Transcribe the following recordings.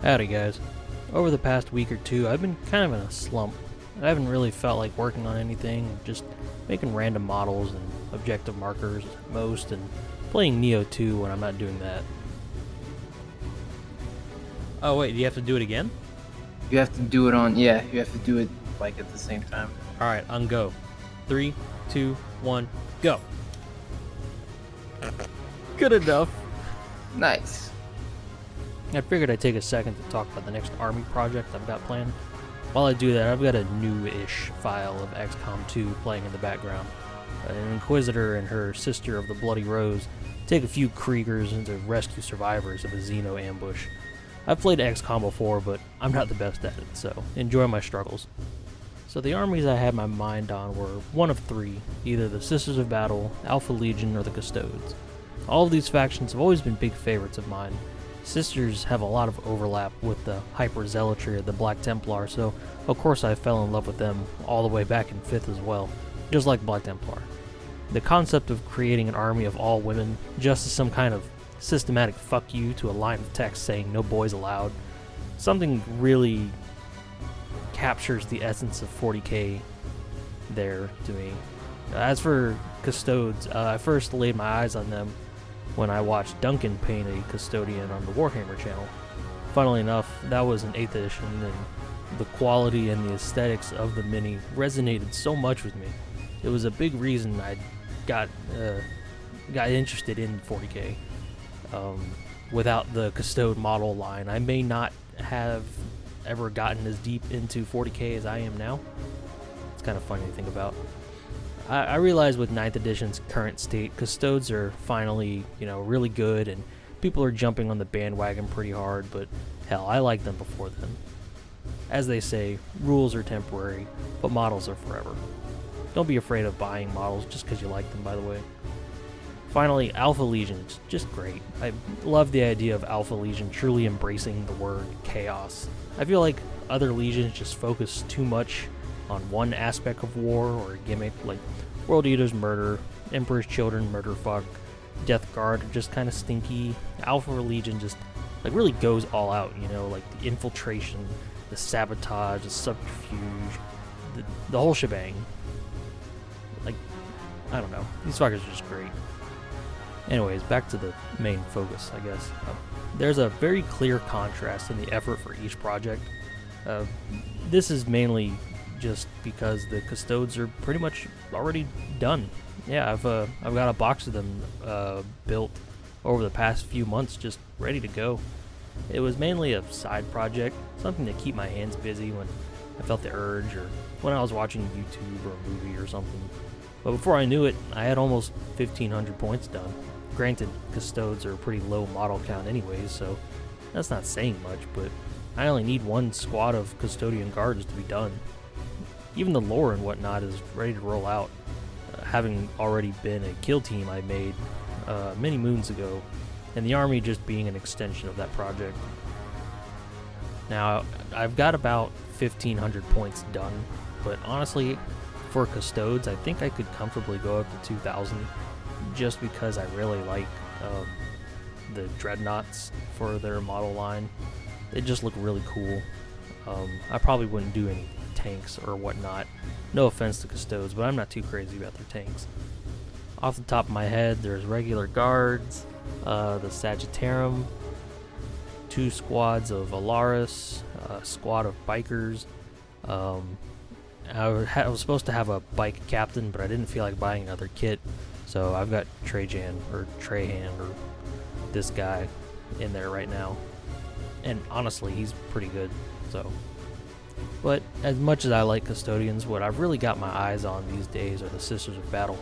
Howdy guys. Over the past week or two, I've been kind of in a slump. I haven't really felt like working on anything, just making random models and objective markers at most, and playing Neo 2 when I'm not doing that. Oh wait, do you have to do it again? You have to do it on, you have to do it like at the same time. Alright, on go. 3, 2, 1, go! Good enough. Nice. I figured I'd take a second to talk about the next army project I've got planned. While I do that, I've got a new-ish file of XCOM 2 playing in the background. An Inquisitor and her sister of the Bloody Rose take a few Kriegers to rescue survivors of a Xeno ambush. I've played XCOM before, but I'm not the best at it, so enjoy my struggles. So the armies I had my mind on were one of three, either the Sisters of Battle, Alpha Legion, or the Custodes. All of these factions have always been big favorites of mine. Sisters have a lot of overlap with the hyper-zealotry of the Black Templar, so of course I fell in love with them all the way back in 5th as well, just like Black Templar. The concept of creating an army of all women, just as some kind of systematic fuck you to a line of text saying no boys allowed, something really captures the essence of 40k there to me. As for Custodes, I first laid my eyes on them when I watched Duncan paint a Custodian on the Warhammer channel. Funnily enough, that was an 8th edition, and the quality and the aesthetics of the mini resonated so much with me. It was a big reason I got interested in 40k. Without the Custode model line, I may not have ever gotten as deep into 40k as I am now. It's kind of funny to think about. I realize with 9th edition's current state, Custodes are finally, really good, and people are jumping on the bandwagon pretty hard, but hell, I liked them before then. As they say, rules are temporary, but models are forever. Don't be afraid of buying models just because you like them, by the way. Finally, Alpha Legion is just great. I love the idea of Alpha Legion truly embracing the word chaos. I feel like other legions just focus too much on one aspect of war or a gimmick, like World Eaters murder, Emperor's Children murder fuck, Death Guard are just kind of stinky. Alpha Legion just really goes all out, like the infiltration, the sabotage, the subterfuge, the whole shebang. I don't know, these fuckers are just great. Anyways, back to the main focus, I guess. There's a very clear contrast in the effort for each project. This is mainly just because the Custodes are pretty much already done. Yeah, I've got a box of them built over the past few months, just ready to go. It was mainly a side project, something to keep my hands busy when I felt the urge, or when I was watching YouTube or a movie or something. But before I knew it, I had almost 1,500 points done. Granted, Custodes are a pretty low model count anyways, so that's not saying much, but I only need one squad of Custodian guards to be done. Even the lore and whatnot is ready to roll out, having already been a kill team I made many moons ago, and the army just being an extension of that project. Now, I've got about 1,500 points done, but honestly, for Custodes, I think I could comfortably go up to 2,000, just because I really like the Dreadnoughts for their model line. They just look really cool. I probably wouldn't do any tanks or whatnot. No offense to Custodes, but I'm not too crazy about their tanks. Off the top of my head, there's regular guards, the Sagittarium, 2 squads of Alaris, a squad of bikers. I was supposed to have a bike captain, but I didn't feel like buying another kit, so I've got Trajan, or Trahan, or this guy in there right now. And honestly, he's pretty good, so. But as much as I like Custodians, what I've really got my eyes on these days are the Sisters of Battle.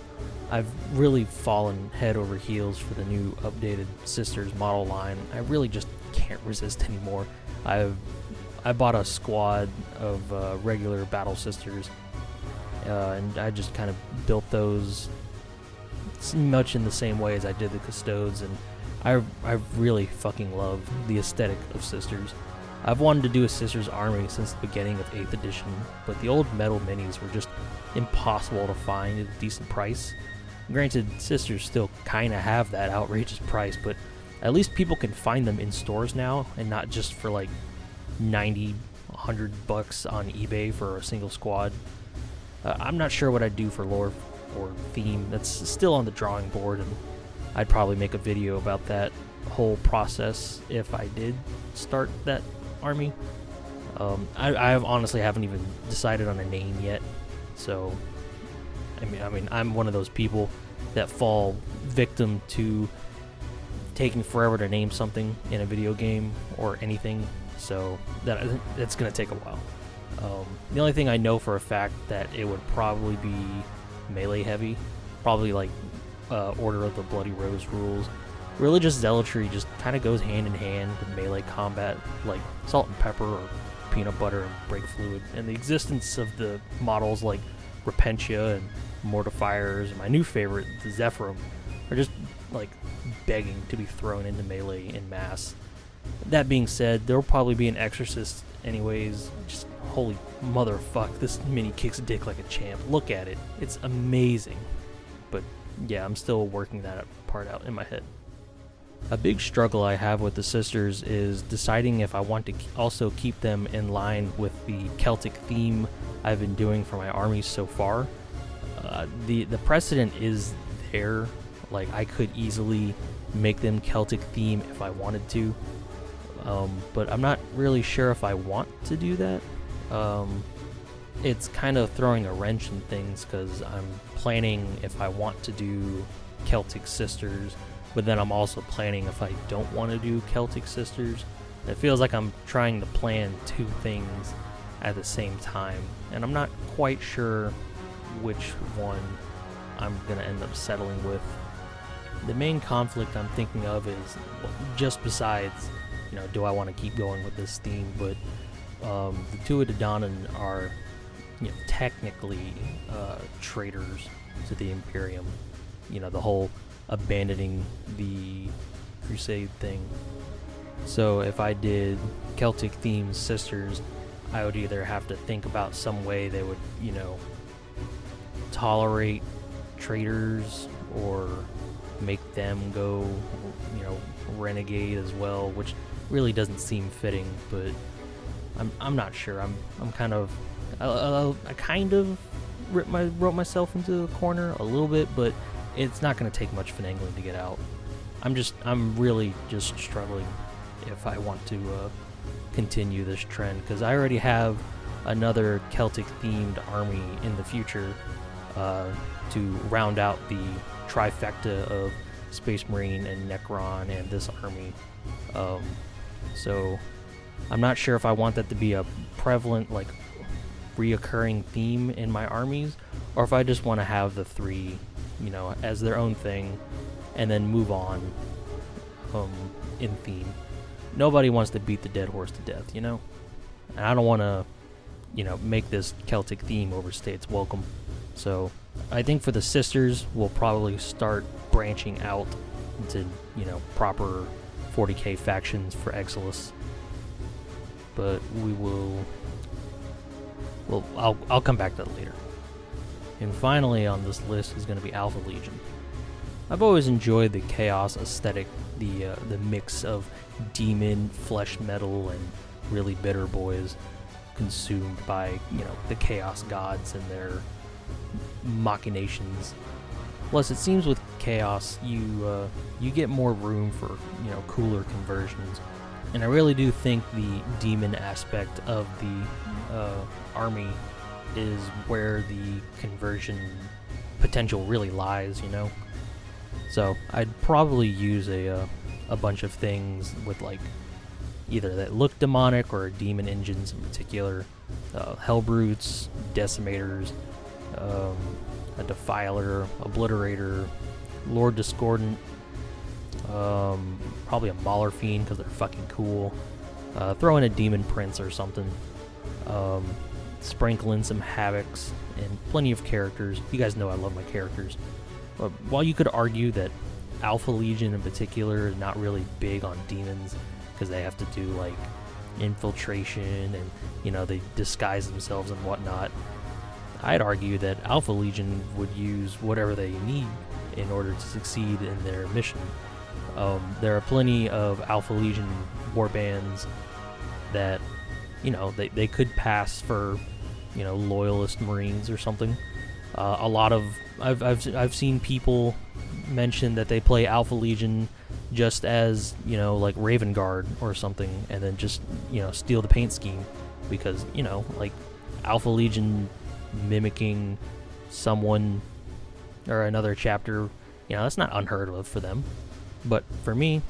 I've really fallen head over heels for the new updated Sisters model line. I really just can't resist anymore. I bought a squad of regular Battle Sisters, and I just kind of built those much in the same way as I did the Custodes, and I really fucking love the aesthetic of Sisters. I've wanted to do a Sisters army since the beginning of 8th edition, but the old metal minis were just impossible to find at a decent price. Granted, Sisters still kinda have that outrageous price, but at least people can find them in stores now, and not just for like $90, $100 on eBay for a single squad. I'm not sure what I'd do for lore or theme. That's still on the drawing board, and I'd probably make a video about that whole process if I did start that army. I honestly haven't even decided on a name yet, so I mean, I'm one of those people that fall victim to taking forever to name something in a video game or anything, so that's gonna take a while. The only thing I know for a fact that it would probably be melee heavy, probably like Order of the Bloody Rose rules. Religious zealotry just kind of goes hand in hand with melee combat, like salt and pepper or peanut butter and brake fluid, and the existence of the models like Repentia and Mortifiers, and my new favorite, the Zephyrum, are just like begging to be thrown into melee in mass. That being said, there will probably be an Exorcist anyways. Just holy motherfuck, this mini kicks dick like a champ. Look at it. It's amazing. But yeah, I'm still working that part out in my head. A big struggle I have with the sisters is deciding if I want to also keep them in line with the Celtic theme I've been doing for my armies so far. The precedent is there. Like, I could easily make them Celtic theme if I wanted to, but I'm not really sure if I want to do that. It's kind of throwing a wrench in things, because I'm planning if I want to do Celtic sisters, but then I'm also planning if I don't want to do Celtic sisters. It feels like I'm trying to plan two things at the same time, and I'm not quite sure which one I'm going to end up settling with. The main conflict I'm thinking of is, just besides, do I want to keep going with this theme, but the Tuatha Dé Danann are, technically traitors to the Imperium. The whole abandoning the Crusade thing. So if I did Celtic themed sisters, I would either have to think about some way they would, tolerate traitors, or make them go, renegade as well, which really doesn't seem fitting, but I'm not sure. I'm kind of I kind of wrote myself into a corner a little bit, but it's not going to take much finagling to get out. I'm really just struggling if I want to continue this trend, because I already have another Celtic themed army in the future to round out the trifecta of Space Marine and Necron and this army. So I'm not sure if I want that to be a prevalent, like, reoccurring theme in my armies, or if I just want to have the three, as their own thing, and then move on in theme. Nobody wants to beat the dead horse to death, and I don't want to, make this Celtic theme overstay its welcome. So I think for the sisters, we'll probably start branching out into, proper 40k factions for Exilus. But I'll come back to that later. And finally on this list is going to be Alpha Legion. I've always enjoyed the chaos aesthetic, the mix of demon, flesh metal, and really bitter boys consumed by, the chaos gods and their machinations. Plus, it seems with chaos, you get more room for, cooler conversions. And I really do think the demon aspect of the army is where the conversion potential really lies, So I'd probably use a bunch of things with, like, either that look demonic or demon engines in particular. Hellbrutes, Decimators, a Defiler, Obliterator, Lord Discordant, probably a Mauler Fiend because they're fucking cool. Throw in a Demon Prince or something. Sprinkle in some Havocs and plenty of characters. You guys know I love my characters. While you could argue that Alpha Legion in particular is not really big on demons because they have to do, like, infiltration and, they disguise themselves and whatnot, I'd argue that Alpha Legion would use whatever they need in order to succeed in their mission. There are plenty of Alpha Legion warbands that you know, they could pass for, you know, loyalist Marines or something. A lot of I've seen people mention that they play Alpha Legion just as, you know, like Raven Guard or something, and then just, you know, steal the paint scheme, because, you know, like Alpha Legion mimicking someone or another chapter, you know, that's not unheard of for them. But for me,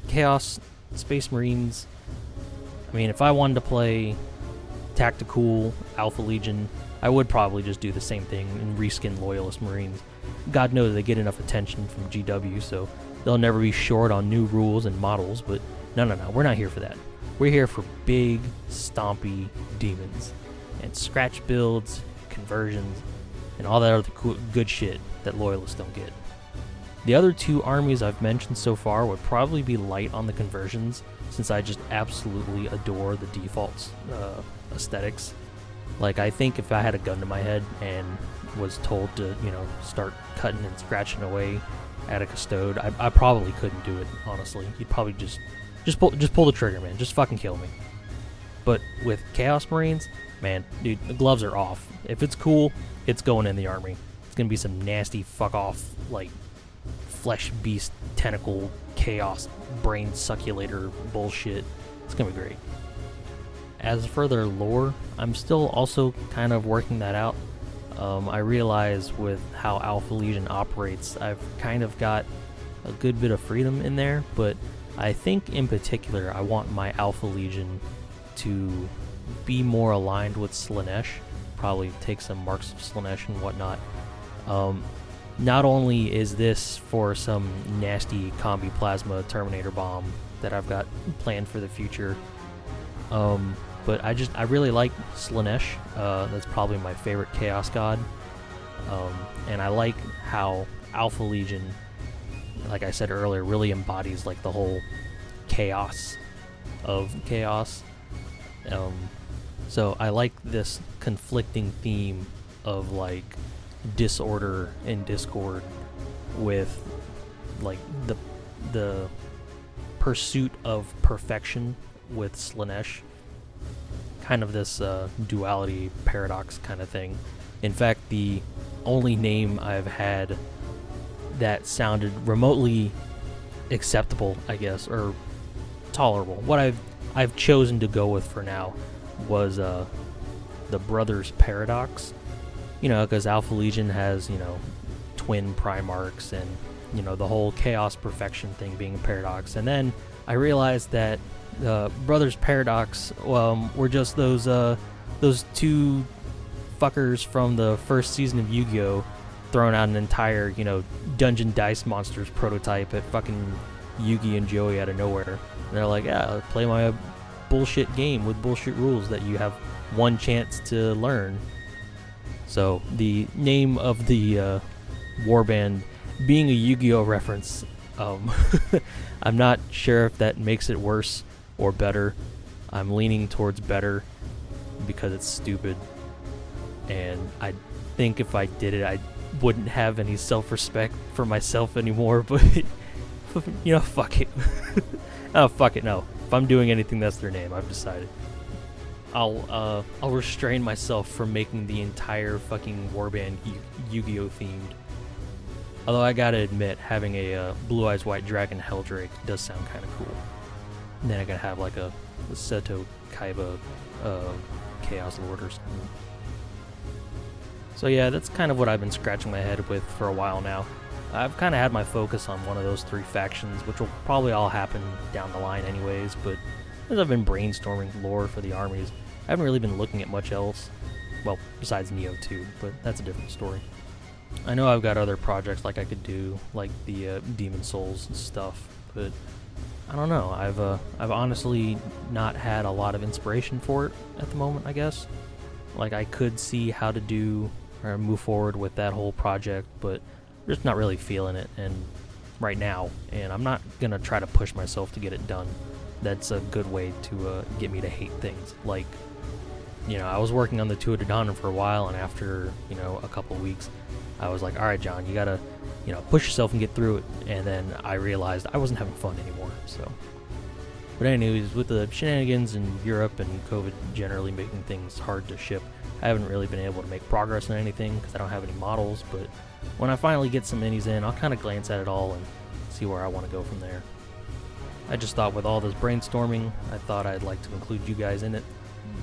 Chaos Space Marines, I mean, if I wanted to play tactical Alpha Legion, I would probably just do the same thing and reskin Loyalist Marines. God knows they get enough attention from GW, so they'll never be short on new rules and models, but no, we're not here for that. We're here for big, stompy demons, and scratch builds, conversions, and all that other good shit that Loyalists don't get. The other two armies I've mentioned so far would probably be light on the conversions, since I just absolutely adore the default aesthetics. Like, I think if I had a gun to my head and was told to, you know, start cutting and scratching away at a Custode, I probably couldn't do it, honestly. You'd probably just pull the trigger, man. Just fucking kill me. But with Chaos Marines, man, dude, the gloves are off. If it's cool, it's going in the army. It's gonna be some nasty fuck off, like, flesh beast tentacle chaos brain succulator bullshit. It's gonna be great. As for their lore, I'm still also kind of working that out. I realize with how Alpha Legion operates, I've kind of got a good bit of freedom in there, but I think in particular I want my Alpha Legion to be more aligned with Slaanesh, probably take some marks of Slaanesh and whatnot. Not only is this for some nasty combi plasma Terminator bomb that I've got planned for the future, but I really like Slaanesh. That's probably my favorite Chaos God. And I like how Alpha Legion, like I said earlier, really embodies like the whole chaos of chaos. So I like this conflicting theme of like disorder and discord with like the pursuit of perfection with Slaanesh. Kind of this duality paradox kind of thing. In fact, the only name I've had that sounded remotely acceptable, I guess, or tolerable, what I've chosen to go with for now was the Brothers Paradox. You know, because Alpha Legion has, you know, twin Primarchs and, you know, the whole chaos perfection thing being a paradox. And then I realized that Brothers Paradox were just those two fuckers from the first season of Yu-Gi-Oh! Throwing out an entire, you know, Dungeon Dice Monsters prototype at fucking Yugi and Joey out of nowhere. And they're like, yeah, play my bullshit game with bullshit rules that you have one chance to learn. So the name of the Warband being a Yu-Gi-Oh! Reference, I'm not sure if that makes it worse or better. I'm leaning towards better because it's stupid, and I think if I did it, I wouldn't have any self-respect for myself anymore. But you know, fuck it. Oh, fuck it. No, if I'm doing anything, that's their name. I've decided. I'll restrain myself from making the entire fucking Warband Yu-Gi-Oh! Themed. Although I gotta admit, having a Blue Eyes White Dragon Helldrake does sound kind of cool. And then I gotta have like a Seto Kaiba Chaos Lord or something. So yeah, that's kind of what I've been scratching my head with for a while now. I've kind of had my focus on one of those three factions, which will probably all happen down the line anyways, but as I've been brainstorming lore for the armies, I haven't really been looking at much else. Well, besides Neo 2, but that's a different story. I know I've got other projects like I could do, like the Demon Souls stuff, but I don't know. I've honestly not had a lot of inspiration for it at the moment, I guess. Like, I could see how to do or move forward with that whole project, but I'm just not really feeling it and right now, and I'm not gonna try to push myself to get it done. That's a good way to get me to hate things. Like, you know, I was working on the Two of Dawn for a while, and after, you know, a couple of weeks, I was like, all right, John, you gotta, you know, push yourself and get through it. And then I realized I wasn't having fun anymore. So But anyways, with the shenanigans in Europe and COVID generally making things hard to ship, I haven't really been able to make progress on anything because I don't have any models. But when I finally get some minis in, I'll kind of glance at it all and see where I want to go from there. I just thought with all this brainstorming, I thought I'd like to include you guys in it.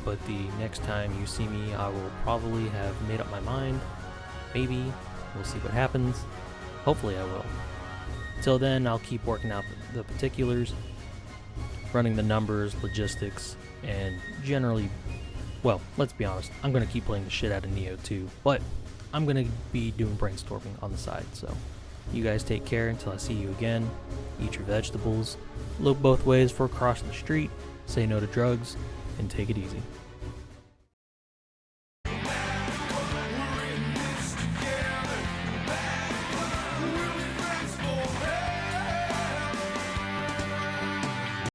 But the next time you see me, I will probably have made up my mind. Maybe. We'll see what happens. Hopefully I will. Till then, I'll keep working out the particulars, running the numbers, logistics, and generally, well, let's be honest, I'm going to keep playing the shit out of Neo 2, but I'm going to be doing brainstorming on the side, so you guys take care until I see you again. Eat your vegetables, look both ways for crossing the street, say no to drugs, and take it easy.